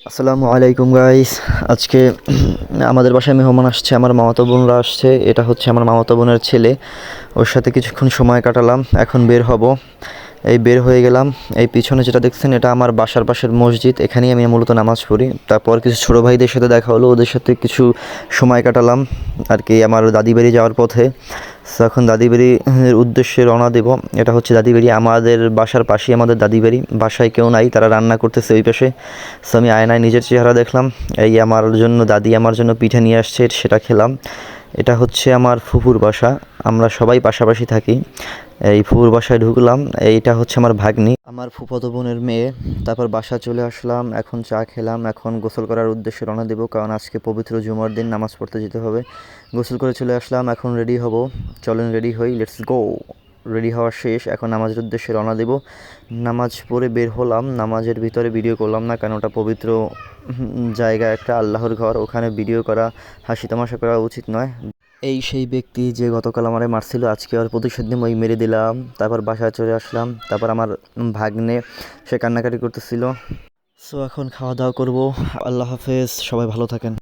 আসসালামু আলাইকুম গাইস। আজকে আমাদের বাসায় মেহমান আসছে, আমার মামাতো বোনরা আসছে। এটা হচ্ছে আমার মামাতো বোনের ছেলে। ওর সাথে কিছুক্ষণ সময় কাটালাম, এখন বের হব। এই বের হয়ে গেলাম। এই পিছনে যেটা দেখছেন এটা আমার বাসার পাশের মসজিদ, এখানেই আমি মূলত নামাজ পড়ি। তারপর কিছু ছোটো ভাইদের সাথে দেখা হলো, ওদের সাথে কিছু সময় কাটালাম আর কি আমার দাদি বাড়ি যাওয়ার পথে। সো এখন দাদি বাড়ির উদ্দেশ্যে রওনা দেব। এটা হচ্ছে দাদি বাড়ি, আমাদের বাসার পাশেই আমাদের দাদি বাড়ি। বাসায় কেউ নাই, তারা রান্না করতেছে ওই পাশে। সো আমি আয়নায় নিজের চেহারা দেখলাম। এই আমার জন্য দাদি আমার জন্য পিঠে নিয়ে আসছে, সেটা খেলাম। এটা হচ্ছে আমার ফুফুর বাসা, আমরা সবাই পাশাপাশি থাকি। এই ফুফুর বাসায় ঢুকলাম। এইটা হচ্ছে আমার ভাগ্নি, আমার ফুফাতো বোনের মেয়ে। তারপর বাসা চলে আসলাম, এখন চা খেলাম, এখন গোসল করার উদ্দেশ্যে রওনা দেবো, কারণ আজকে পবিত্র জুমার দিন, নামাজ পড়তে যেতে হবে। গোসল করে চলে আসলাম, এখন রেডি হব। চলেন রেডি হই, লেটস গো। রেডি হওয়া শেষ, এখন নামাজের উদ্দেশ্যে রওনা দেব। নামাজ পড়ে বের হলাম, নামাজের ভিতরে ভিডিও করলাম না, কারণ ওটা পবিত্র জায়গা, একটা আল্লাহর ঘর, ওখানে ভিডিও করা, হাসি তামাশা করা উচিত নয়। এই সেই ব্যক্তি যে গতকাল আমারে মারছিল, আজকে আর প্রতিশোধ নিয়ে ওই মেরে দিলাম। তারপর বাসায় চলে আসলাম। তারপর আমার ভাগ্নে, সে কান্নাকাটি করতেছিল। সো এখন খাওয়া দাওয়া করবো। আল্লাহ হাফেজ, সবাই ভালো থাকেন।